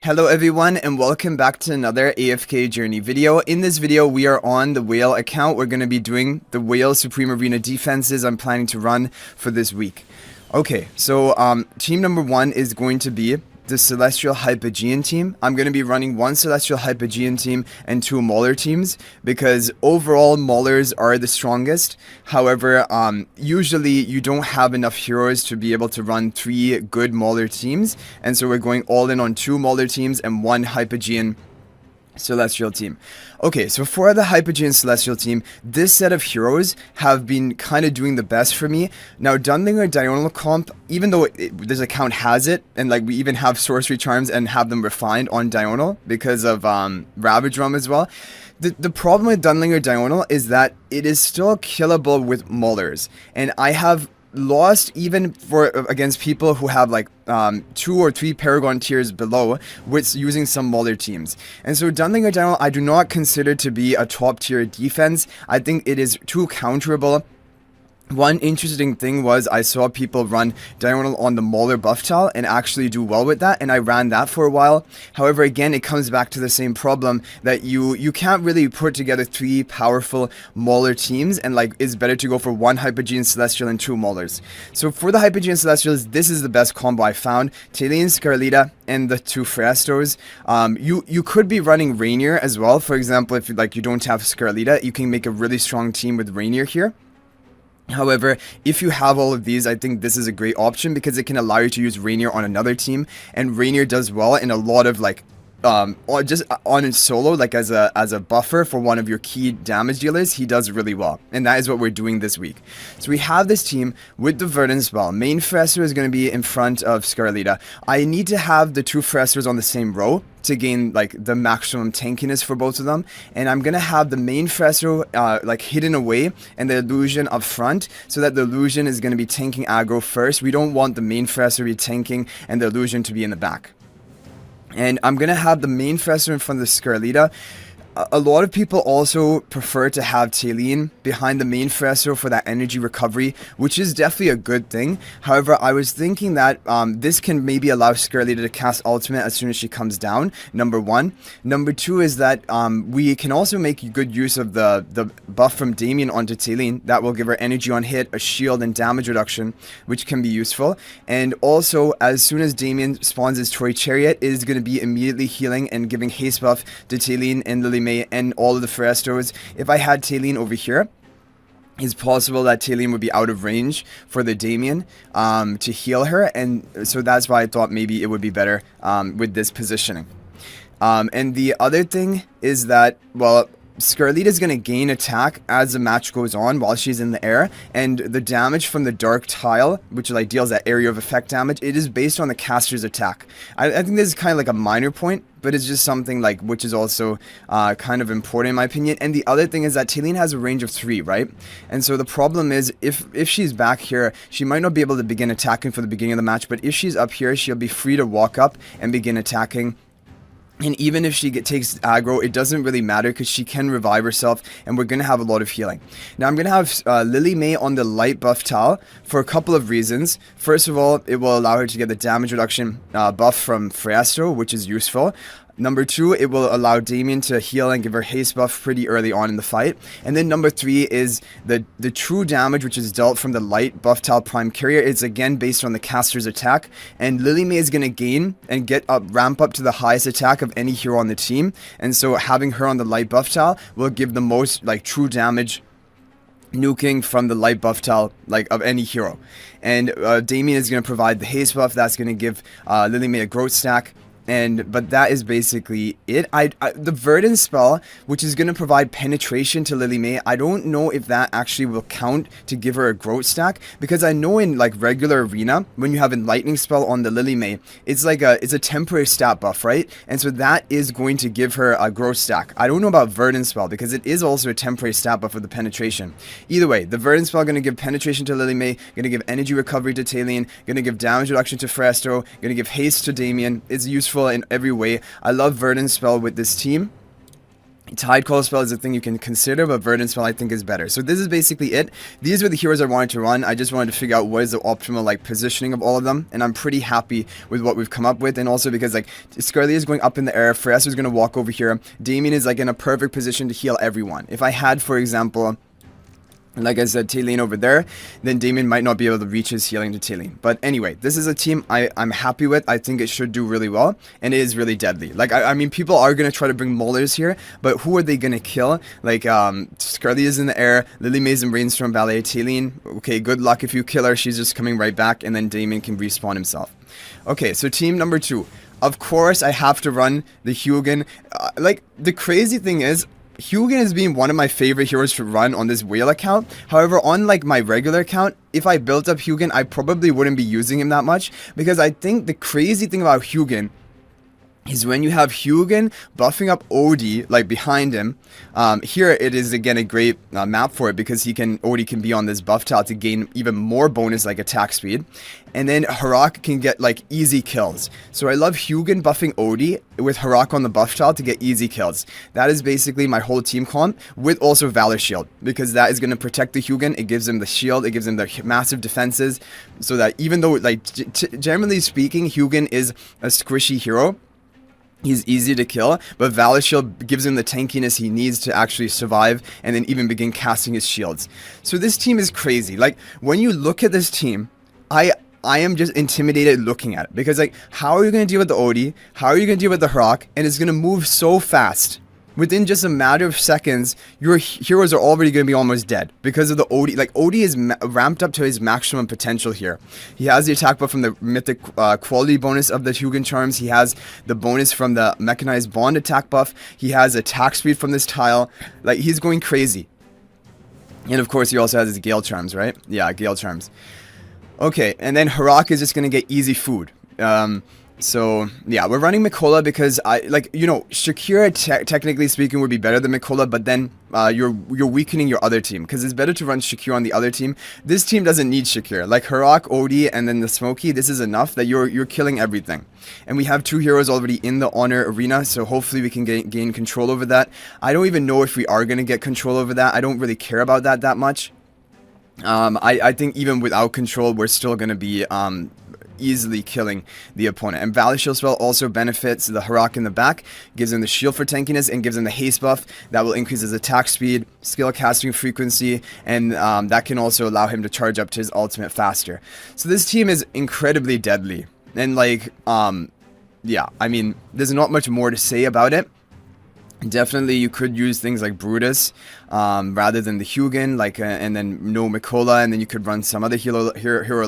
Hello everyone and welcome back to another AFK journey video. In this video we are on the whale account. We're going to be doing the whale supreme arena defenses I'm planning to run for this week. Okay, so team number 1 is going to be the Celestial Hypergean team. I'm going to be running 1 Celestial Hypergean team and 2 Mauler teams because overall Maulers are the strongest. However, usually you don't have enough heroes to be able to run 3 good Mauler teams, and so we're going all in on 2 Mauler teams and 1 Hypergean Celestial team. Okay, so for the Hypergean Celestial team, this set of heroes have been kind of doing the best for me. Now, Dunlinger Diurnal comp, even though this account has it, and like we even have sorcery charms and have them refined on Diurnal because of Ravage Rum as well. The problem with Dunlinger Diurnal is that it is still killable with Maulers, and I have lost even against people who have like 2 or 3 Paragon tiers below with using some Mauler teams. And so Dunlinger Diurnal I do not consider to be a top tier defense. I think it is too counterable. One interesting thing was I saw people run Diurnal on the Mauler buff tile and actually do well with that, and I ran that for a while. However, again, it comes back to the same problem that you can't really put together 3 powerful Mauler teams, and like it's better to go for 1 Hypergean Celestial and 2 Maulers. So for the Hypergean Celestials, this is the best combo I found. Taline, Scarlita, and the 2 Freastos. You could be running Rainier as well. For example, if you don't have Scarlita, you can make a really strong team with Rainier here. However, if you have all of these, I think this is a great option because it can allow you to use Rainier on another team, and Rainier does well in a lot of like just on its solo, like as a buffer for one of your key damage dealers. He does really well, and that is what we're doing this week. So we have this team with the Verdant spell. Main Freaster is going to be in front of Scarlita. I need to have the 2 Freasters on the same row to gain like the maximum tankiness for both of them, and I'm gonna have the main Freaster like hidden away and the illusion up front, so that the illusion is gonna be tanking aggro first. We don't want the main Freaster to be tanking and the illusion to be in the back. And I'm gonna have the main Freaster in front of the Scarlita. A lot of people also prefer to have Taline behind the main Freaster for that energy recovery, which is definitely a good thing. However, I was thinking that this can maybe allow Scarlita to cast ultimate as soon as she comes down, number 1. Number 2 is that we can also make good use of the buff from Damien onto Taline. That will give her energy on hit, a shield, and damage reduction, which can be useful. And also, as soon as Damien spawns his Toy Chariot, it is going to be immediately healing and giving haste buff to Taline and Lily May and all of the Freastos. If I had Taline over here, it's possible that Taline would be out of range for the Damien to heal her, and so that's why I thought maybe it would be better with this positioning. And the other thing is that, well, Scarlita is going to gain attack as the match goes on while she's in the air, and the damage from the dark tile, which like deals that area of effect damage, it is based on the caster's attack. I think this is kind of like a minor point, but it's just something like which is also kind of important in my opinion. And the other thing is that Taline has a range of 3, right? And so the problem is if she's back here, she might not be able to begin attacking for the beginning of the match, but if she's up here, she'll be free to walk up and begin attacking. And even if she takes aggro, it doesn't really matter because she can revive herself, and we're going to have a lot of healing. Now, I'm going to have Lily May on the light buff tile for a couple of reasons. First of all, it will allow her to get the damage reduction buff from Freasto, which is useful. Number 2, it will allow Damien to heal and give her haste buff pretty early on in the fight. And then number 3 is the true damage, which is dealt from the light buff tile prime carrier. It's again based on the caster's attack, and Lily May is going to gain and ramp up to the highest attack of any hero on the team. And so having her on the light buff tile will give the most like true damage nuking from the light buff tile like of any hero. And Damien is going to provide the haste buff that's going to give Lily May a growth stack. But that is basically it. The Verdant spell, which is going to provide penetration to Lily May, I don't know if that actually will count to give her a growth stack, because I know in like regular arena, when you have Enlightening spell on the Lily May, it's like it's a temporary stat buff, right? And so that is going to give her a growth stack. I don't know about Verdant spell because it is also a temporary stat buff for the penetration. Either way, the Verdant spell going to give penetration to Lily May, going to give energy recovery to Taline, going to give damage reduction to Freasto, going to give haste to Damien. It's useful in every way. I love Verdant spell with this team. Tide Call spell is a thing you can consider, but Verdant spell I think is better. So this is basically it. These were the heroes I wanted to run. I just wanted to figure out what is the optimal like positioning of all of them, and I'm pretty happy with what we've come up with. And also because like Scarly is going up in the air, Freya's is going to walk over here. Damien is like in a perfect position to heal everyone. If I had, for example, like I said, Taylene over there, then Damien might not be able to reach his healing to Taylene. But anyway, this is a team I'm happy with. I think it should do really well, and it is really deadly. Like, I mean, people are going to try to bring Maulers here, but who are they going to kill? Like, Scarly is in the air, Lily Mays and Brainstorm Ballet, Taylene, okay, good luck if you kill her, she's just coming right back, and then Damien can respawn himself. Okay, so team number 2. Of course, I have to run the Hugin. Like, the crazy thing is, Hugin has been one of my favorite heroes to run on this whale account. However, on like my regular account, if I built up Hugin, I probably wouldn't be using him that much, because I think the crazy thing about Hugin is when you have Hugin buffing up Odie, like behind him, here it is again a great map for it, because Odie can be on this buff tile to gain even more bonus like attack speed, and then Harak can get like easy kills. So I love Hugin buffing Odie with Harak on the buff tile to get easy kills. That is basically my whole team comp, with also Valor Shield, because that is going to protect the Hugin. It gives him the shield, it gives him the massive defenses, so that even though like generally speaking Hugin is a squishy hero, he's easy to kill, but Valor Shield gives him the tankiness he needs to actually survive and then even begin casting his shields. So this team is crazy. Like, when you look at this team, I am just intimidated looking at it, because like, how are you going to deal with the Odie? How are you going to deal with the Harak? And it's going to move so fast. Within just a matter of seconds, your heroes are already going to be almost dead because of the Odie. Like, Odie is ramped up to his maximum potential here. He has the attack buff from the mythic quality bonus of the Hugin charms. He has the bonus from the mechanized bond attack buff. He has attack speed from this tile. Like, he's going crazy. And of course, he also has his Gale charms, right? Yeah, Gale charms. Okay, and then Harak is just going to get easy food. So, yeah, we're running Mikola because Shakira, technically speaking, would be better than Mikola, but then you're weakening your other team, because it's better to run Shakira on the other team. This team doesn't need Shakira. Like, Harak, Odie, and then the Smokey, this is enough that you're killing everything. And we have 2 heroes already in the Honor Arena, so hopefully we can gain control over that. I don't even know if we are going to get control over that. I don't really care about that much. I think even without control, we're still going to be easily killing the opponent. And Valor Shield spell also benefits the Harak in the back, gives him the shield for tankiness, and gives him the haste buff that will increase his attack speed, skill casting frequency, and that can also allow him to charge up to his ultimate faster. So this team is incredibly deadly, and like yeah, I mean, there's not much more to say about it. Definitely, you could use things like Brutus rather than the Hugin, like, and then no Mikola, and then you could run some other hero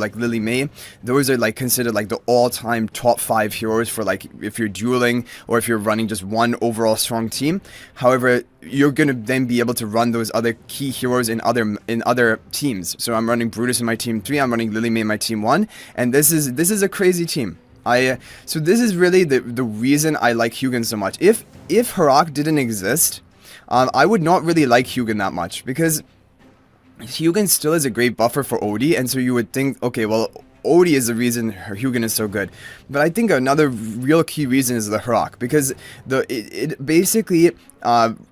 like Lily May. Those are like considered like the all-time top 5 heroes for like if you're dueling or if you're running just one overall strong team. However, you're gonna then be able to run those other key heroes in other teams. So I'm running Brutus in my team 3. I'm running Lily May in my team 1, and this is a crazy team. So this is really the reason I like Hugin so much. If Harak didn't exist, I would not really like Hugin that much, because Hugin still is a great buffer for Odie, and so you would think, okay, well, Odie is the reason Hugin is so good. But I think another real key reason is the Harak, because it basically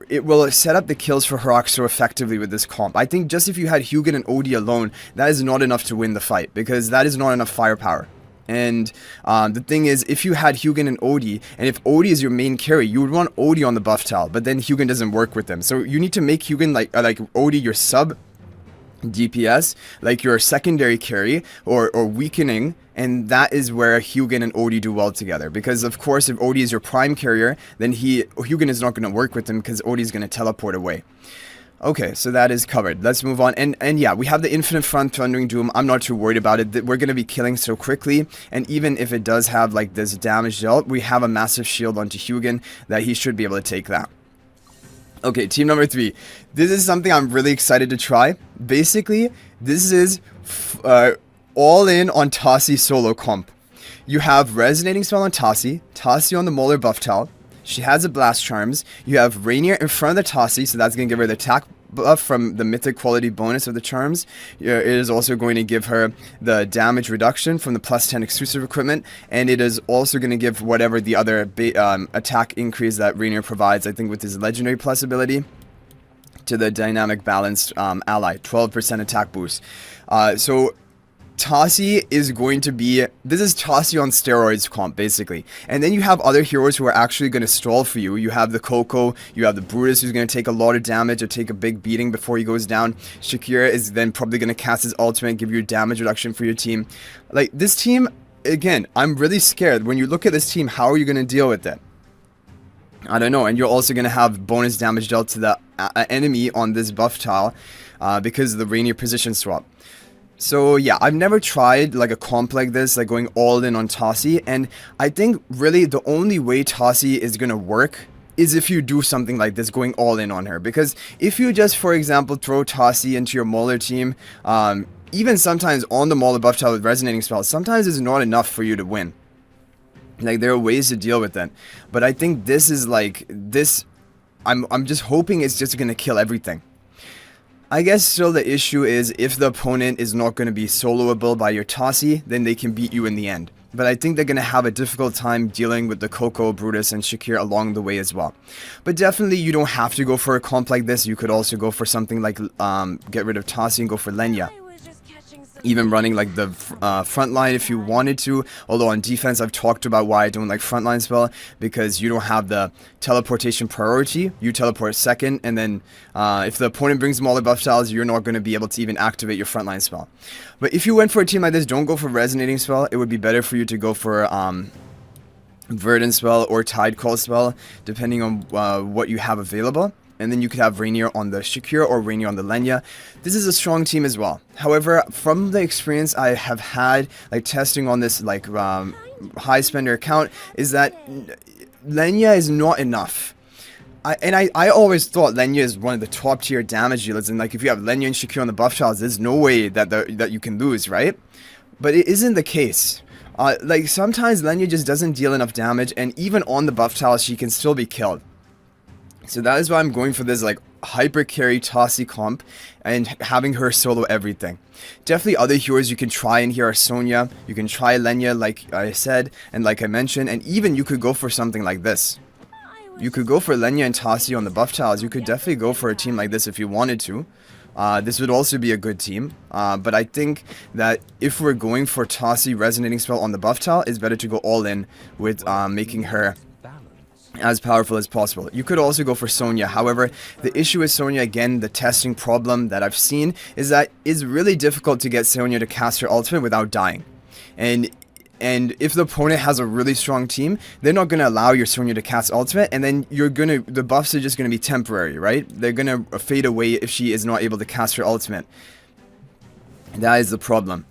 it will set up the kills for Harak so effectively with this comp. I think just if you had Hugin and Odie alone, that is not enough to win the fight, because that is not enough firepower. And the thing is, if you had Hugin and Odie, and if Odie is your main carry, you would want Odie on the buff tile, but then Hugin doesn't work with them. So you need to make Hugin like Odie your sub DPS, like your secondary carry or weakening, and that is where Hugin and Odie do well together. Because of course, if Odie is your prime carrier, then Hugin is not going to work with him, because Odie is going to teleport away. Okay, so that is covered. Let's move on. And yeah, we have the Infinite Front Thundering Doom. I'm not too worried about it. We're going to be killing so quickly. And even if it does have like this damage dealt, we have a massive shield onto Hugin that he should be able to take that. Okay, team number 3. This is something I'm really excited to try. Basically, this is all in on Tasi solo comp. You have Resonating Spell on Tasi on the Molar buff tile. She has a Blast Charms. You have Rainier in front of the Tasi, so that's going to give her the attack buff from the mythic quality bonus of the charms. It is also going to give her the damage reduction from the +10 exclusive equipment, and it is also going to give whatever the other attack increase that Rainier provides, I think with his legendary plus ability, to the dynamic balanced ally, 12% attack boost. So Tasi is going to be, this is Tasi on steroids comp, basically. And then you have other heroes who are actually going to stall for you. You have the Coco, you have the Brutus, who's going to take a lot of damage or take a big beating before he goes down. Shakira is then probably going to cast his ultimate and give you a damage reduction for your team. Like, this team, again, I'm really scared. When you look at this team, how are you going to deal with it? I don't know. And you're also going to have bonus damage dealt to the enemy on this buff tile because of the Rainier position swap. So yeah, I've never tried like a comp like this, like going all in on Tasi, and I think really the only way Tasi is gonna work is if you do something like this, going all in on her. Because if you just, for example, throw Tasi into your Mauler team, even sometimes on the Mauler buff tile with resonating spells, sometimes it's not enough for you to win. Like, there are ways to deal with it, but I think this is like this. I'm just hoping it's just gonna kill everything. I guess still the issue is if the opponent is not going to be soloable by your Tasi, then they can beat you in the end. But I think they're going to have a difficult time dealing with the Coco, Brutus, and Shakir along the way as well. But definitely you don't have to go for a comp like this. You could also go for something like get rid of Tasi and go for Lenya. Even running like the front line if you wanted to, although on defense I've talked about why I don't like frontline spell, because you don't have the teleportation priority. You teleport second, and then if the opponent brings Mauler buff tiles, you're not going to be able to even activate your frontline spell. But if you went for a team like this, don't go for resonating spell. It would be better for you to go for Verdant spell or Tide Call spell, depending on what you have available. And then you could have Rainier on the Shakira or Rainier on the Lenya. This is a strong team as well. However, from the experience I have had, like testing on this like high spender account, is that Lenya is not enough. I always thought Lenya is one of the top tier damage dealers, and like if you have Lenya and Shakira on the buff tiles, there's no way that that you can lose, right? But it isn't the case. Like sometimes Lenya just doesn't deal enough damage, and even on the buff tiles, she can still be killed. So that is why I'm going for this like Hypercarry Tasi comp and having her solo everything. Definitely other heroes you can try in here are Sonya. You can try Lenya like I said and like I mentioned, and even you could go for something like this. You could go for Lenya and Tasi on the buff tiles. You could definitely go for a team like this if you wanted to. This would also be a good team, but I think that if we're going for Tasi resonating spell on the buff tile, it's better to go all in with making her as powerful as possible. You could also go for Sonya. However, the issue with Sonya, again, the testing problem that I've seen is that it's really difficult to get Sonya to cast her ultimate without dying. And if the opponent has a really strong team, they're not going to allow your Sonya to cast ultimate, and then the buffs are just going to be temporary, right? They're going to fade away if she is not able to cast her ultimate. That is the problem.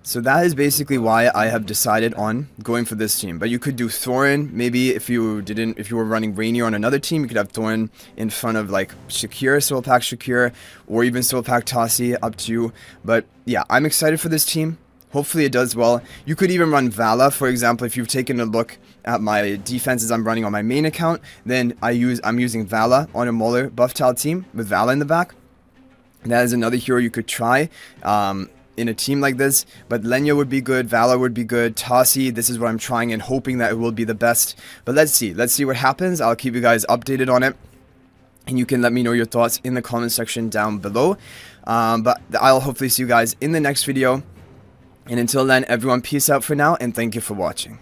So that is basically why I have decided on going for this team. But you could do Thorin. Maybe if you were running Rainier on another team, you could have Thorin in front of like Shakira, Soul Pack Shakira, or even Soul Pack Tasi, up to you. But yeah, I'm excited for this team. Hopefully it does well. You could even run Vala, for example. If you've taken a look at my defenses I'm running on my main account, then I'm using Vala on a Mauler buff tile team with Vala in the back. That is another hero you could try in a team like this, but Lenya would be good, Vala would be good, Tasi, this is what I'm trying and hoping that it will be the best. But let's see what happens. I'll keep you guys updated on it, and you can let me know your thoughts in the comment section down below. But I'll hopefully see you guys in the next video, and until then, everyone, peace out for now, and thank you for watching.